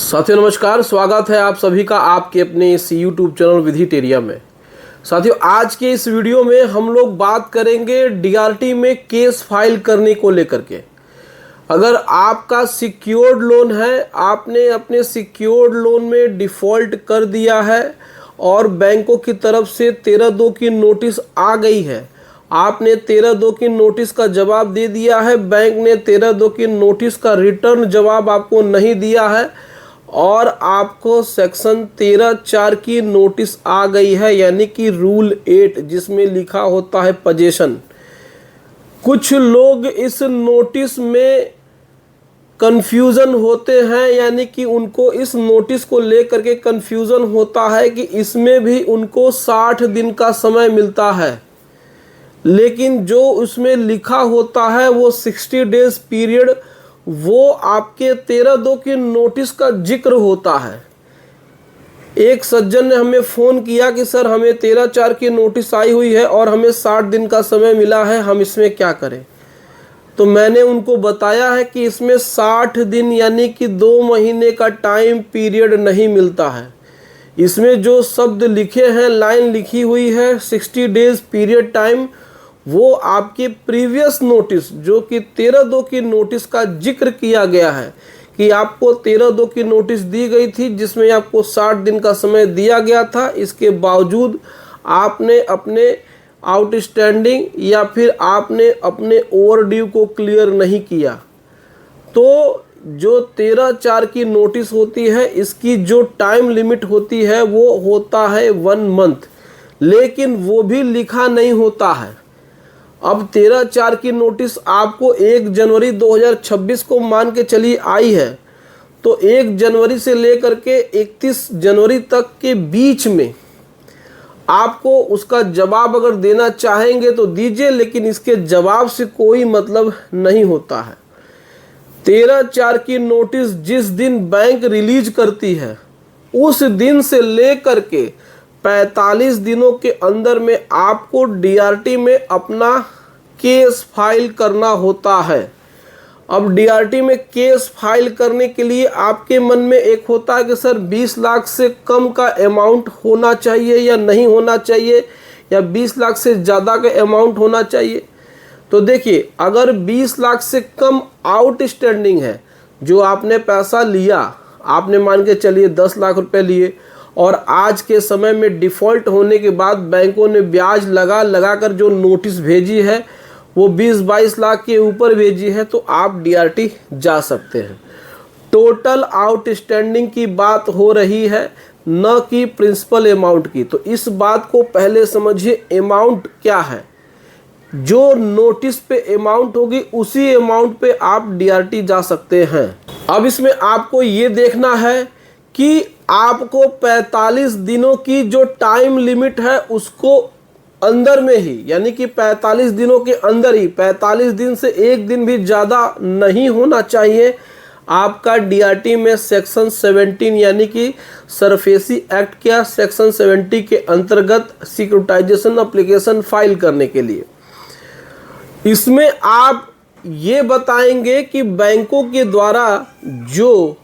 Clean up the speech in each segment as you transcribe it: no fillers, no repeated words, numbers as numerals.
साथियों नमस्कार, स्वागत है आप सभी का आपके अपने इस यूट्यूब चैनल विधिटेरिया में। साथियों आज के इस वीडियो में हम लोग बात करेंगे डीआरटी में केस फाइल करने को लेकर के। अगर आपका सिक्योर्ड लोन है, आपने अपने सिक्योर्ड लोन में डिफ़ॉल्ट कर दिया है और बैंकों की तरफ से 13/2 की नोटिस आ गई है, आपने 13/2 की नोटिस का जवाब दे दिया है, बैंक ने 13/2 की नोटिस का रिटर्न जवाब आपको नहीं दिया है और आपको सेक्शन 13(4) की नोटिस आ गई है, यानी कि रूल 8 जिसमें लिखा होता है पजेशन। कुछ लोग इस नोटिस में कन्फ्यूज़न होते हैं, यानी कि उनको इस नोटिस को लेकर के कन्फ्यूज़न होता है कि इसमें भी उनको 60 दिन का समय मिलता है, लेकिन जो उसमें लिखा होता है वो 60 डेज पीरियड वो आपके 13/2 की नोटिस का जिक्र होता है। एक सज्जन ने हमें फ़ोन किया कि सर हमें 13(4) की नोटिस आई हुई है और हमें 60 दिन का समय मिला है, हम इसमें क्या करें। तो मैंने उनको बताया है कि इसमें 60 दिन यानी कि 2 महीने का टाइम पीरियड नहीं मिलता है। इसमें जो शब्द लिखे हैं, लाइन लिखी हुई है 60 डेज पीरियड टाइम, वो आपके प्रीवियस नोटिस जो कि 13/2 की नोटिस का जिक्र किया गया है कि आपको 13/2 की नोटिस दी गई थी जिसमें आपको 60 दिन का समय दिया गया था। इसके बावजूद आपने अपने आउटस्टैंडिंग या फिर आपने अपने ओवरड्यू को क्लियर नहीं किया, तो जो 13(4) की नोटिस होती है इसकी जो टाइम लिमिट होती है वो होता है 1 मंथ, लेकिन वो भी लिखा नहीं होता है। अब 13(4) की नोटिस आपको 1 जनवरी 2026 को मान के चली आई है, तो 1 जनवरी से लेकर के 31 जनवरी तक के बीच में आपको उसका जवाब अगर देना चाहेंगे तो दीजिए, लेकिन इसके जवाब से कोई मतलब नहीं होता है। 13(4) की नोटिस जिस दिन बैंक रिलीज करती है उस दिन से लेकर के 45 दिनों के अंदर में आपको डीआरटी में अपना केस फाइल करना होता है। अब डीआरटी में केस फाइल करने के लिए आपके मन में एक होता है कि सर 20 लाख से कम का अमाउंट होना चाहिए या नहीं होना चाहिए, या 20 लाख से ज़्यादा का अमाउंट होना चाहिए। तो देखिए, अगर 20 लाख से कम आउटस्टैंडिंग है, जो आपने पैसा लिया, आपने मान के चलिए 10 लाख रुपए लिए और आज के समय में डिफ़ॉल्ट होने के बाद बैंकों ने ब्याज लगा कर जो नोटिस भेजी है वो 20-22 लाख के ऊपर भेजी है, तो आप डीआरटी जा सकते हैं। टोटल आउटस्टैंडिंग की बात हो रही है, न कि प्रिंसिपल अमाउंट की। तो इस बात को पहले समझिए, अमाउंट क्या है। जो नोटिस पे अमाउंट होगी उसी अमाउंट पे आप डीआरटी जा सकते हैं। अब इसमें आपको ये देखना है कि आपको 45 दिनों की जो टाइम लिमिट है उसको अंदर में ही, यानी कि 45 दिनों के अंदर ही, 45 दिन से एक दिन भी ज़्यादा नहीं होना चाहिए, आपका डीआरटी में सेक्शन 17 यानी कि सरफेसी एक्ट क्या सेक्शन 70 के अंतर्गत सिक्योरिटाइजेशन एप्लीकेशन फाइल करने के लिए। इसमें आप ये बताएंगे कि बैंकों के द्वारा जो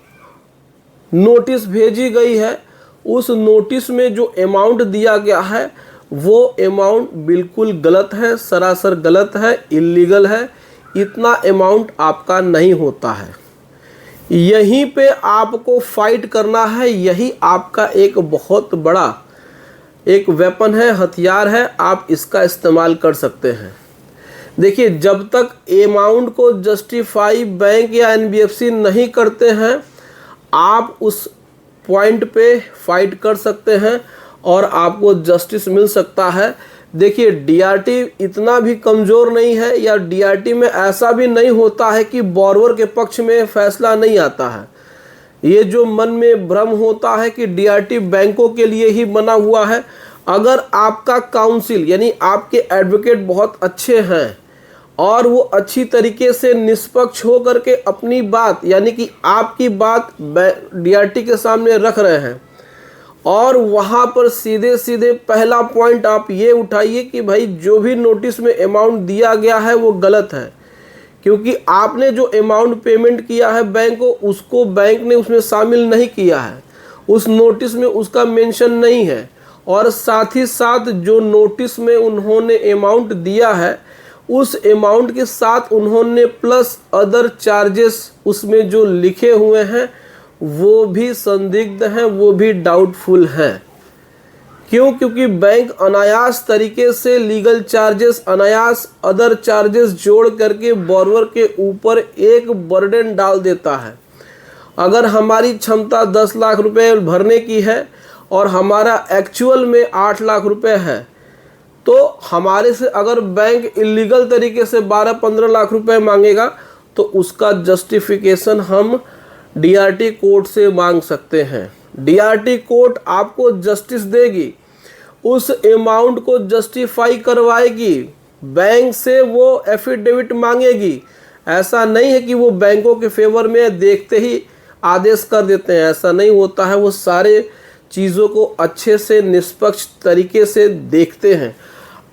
नोटिस भेजी गई है उस नोटिस में जो अमाउंट दिया गया है वो अमाउंट बिल्कुल गलत है, सरासर गलत है, इल्लीगल है, इतना अमाउंट आपका नहीं होता है। यहीं पे आपको फाइट करना है, यही आपका एक बहुत बड़ा एक वेपन है, हथियार है, आप इसका इस्तेमाल कर सकते हैं। देखिए, जब तक अमाउंट को जस्टिफाई बैंक या एनबीएफसी नहीं करते हैं आप उस पॉइंट पे फाइट कर सकते हैं और आपको जस्टिस मिल सकता है। देखिए, डीआरटी इतना भी कमज़ोर नहीं है, या डीआरटी में ऐसा भी नहीं होता है कि बोरोवर के पक्ष में फैसला नहीं आता है। ये जो मन में भ्रम होता है कि डीआरटी बैंकों के लिए ही बना हुआ है, अगर आपका काउंसिल यानी आपके एडवोकेट बहुत अच्छे हैं और वो अच्छी तरीके से निष्पक्ष हो करके अपनी बात यानी कि आपकी बात डीआरटी के सामने रख रहे हैं, और वहाँ पर सीधे सीधे पहला पॉइंट आप ये उठाइए कि भाई जो भी नोटिस में अमाउंट दिया गया है वो गलत है, क्योंकि आपने जो अमाउंट पेमेंट किया है बैंक को, उसको बैंक ने उसमें शामिल नहीं किया है, उस नोटिस में उसका मेंशन नहीं है। और साथ ही साथ जो नोटिस में उन्होंने अमाउंट दिया है, उस अमाउंट के साथ उन्होंने प्लस अदर चार्जेस उसमें जो लिखे हुए हैं वो भी संदिग्ध हैं, वो भी डाउटफुल हैं। क्यों? क्योंकि बैंक अनायास तरीके से लीगल चार्जेस, अनायास अदर चार्जेस जोड़ करके बोरोवर के ऊपर एक बर्डन डाल देता है। अगर हमारी क्षमता 10 लाख रुपए भरने की है और हमारा एक्चुअल में 8 लाख रुपए है, तो हमारे से अगर बैंक इलीगल तरीके से 12-15 लाख रुपए मांगेगा तो उसका जस्टिफिकेशन हम डीआरटी कोर्ट से मांग सकते हैं। डीआरटी कोर्ट आपको जस्टिस देगी, उस अमाउंट को जस्टिफाई करवाएगी, बैंक से वो एफिडेविट मांगेगी। ऐसा नहीं है कि वो बैंकों के फेवर में देखते ही आदेश कर देते हैं, ऐसा नहीं होता है। वो सारे चीज़ों को अच्छे से निष्पक्ष तरीके से देखते हैं।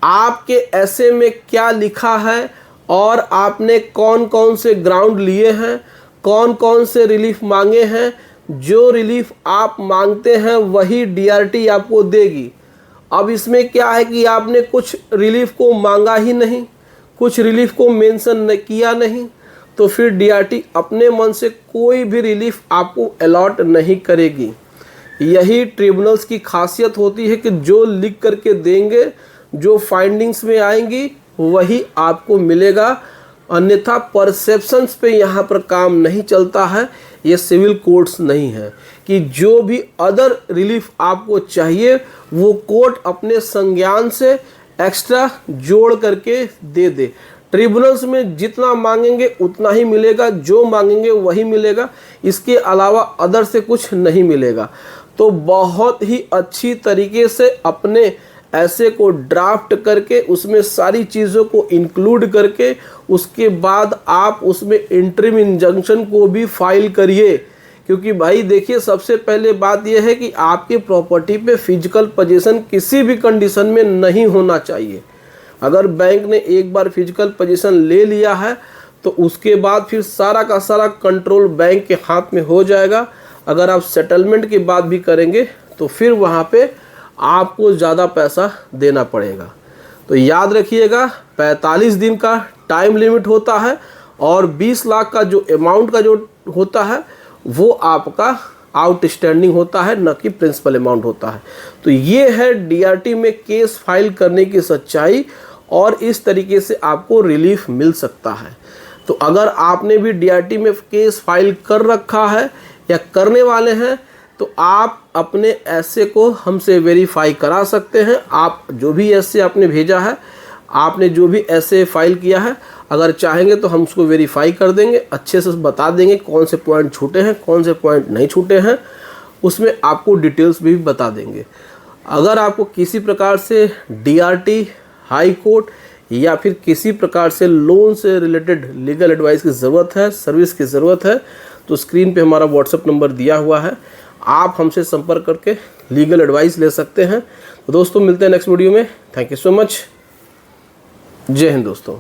आपके ऐसे में क्या लिखा है और आपने कौन कौन से ग्राउंड लिए हैं, कौन कौन से रिलीफ मांगे हैं, जो रिलीफ आप मांगते हैं वही डीआरटी आपको देगी। अब इसमें क्या है कि आपने कुछ रिलीफ को मांगा ही नहीं, कुछ रिलीफ को मेंशन किया नहीं, तो फिर डीआरटी अपने मन से कोई भी रिलीफ आपको अलॉट नहीं करेगी। यही ट्रिब्यूनल्स की खासियत होती है कि जो लिख करके देंगे, जो फाइंडिंग्स में आएंगी वही आपको मिलेगा, अन्यथा परसेप्शंस पे यहाँ पर काम नहीं चलता है। ये सिविल कोर्ट्स नहीं है कि जो भी अदर रिलीफ आपको चाहिए वो कोर्ट अपने संज्ञान से एक्स्ट्रा जोड़ करके दे दे। ट्रिब्यूनल्स में जितना मांगेंगे उतना ही मिलेगा, जो मांगेंगे वही मिलेगा, इसके अलावा अदर से कुछ नहीं मिलेगा। तो बहुत ही अच्छी तरीके से अपने ऐसे को ड्राफ्ट करके उसमें सारी चीज़ों को इंक्लूड करके उसके बाद आप उसमें इंटरिम इंजंक्शन को भी फाइल करिए। क्योंकि भाई देखिए, सबसे पहले बात यह है कि आपके प्रॉपर्टी पे फिजिकल पोजीशन किसी भी कंडीशन में नहीं होना चाहिए। अगर बैंक ने एक बार फिजिकल पोजीशन ले लिया है तो उसके बाद फिर सारा का सारा कंट्रोल बैंक के हाथ में हो जाएगा। अगर आप सेटलमेंट की बात भी करेंगे तो फिर वहाँ पे आपको ज़्यादा पैसा देना पड़ेगा। तो याद रखिएगा, 45 दिन का टाइम लिमिट होता है और 20 लाख का जो अमाउंट का जो होता है वो आपका आउटस्टैंडिंग होता है, न कि प्रिंसिपल अमाउंट होता है। तो ये है डीआरटी में केस फाइल करने की सच्चाई, और इस तरीके से आपको रिलीफ मिल सकता है। तो अगर आपने भी डीआरटी में केस फाइल कर रखा है या करने वाले हैं तो आप अपने ऐसे को हमसे वेरीफाई करा सकते हैं। आप जो भी ऐसे आपने भेजा है, आपने जो भी ऐसे फाइल किया है, अगर चाहेंगे तो हम उसको वेरीफाई कर देंगे, अच्छे से बता देंगे कौन से पॉइंट छूटे हैं, कौन से पॉइंट नहीं छूटे हैं, उसमें आपको डिटेल्स भी बता देंगे। अगर आपको किसी प्रकार से डीआरटी, हाई कोर्ट या फिर किसी प्रकार से लोन से रिलेटेड लीगल एडवाइस की ज़रूरत है, सर्विस की ज़रूरत है, तो स्क्रीन पे हमारा व्हाट्सएप नंबर दिया हुआ है, आप हमसे संपर्क करके लीगल एडवाइस ले सकते हैं। तो दोस्तों मिलते हैं नेक्स्ट वीडियो में। Thank you so much. जय हिंद दोस्तों।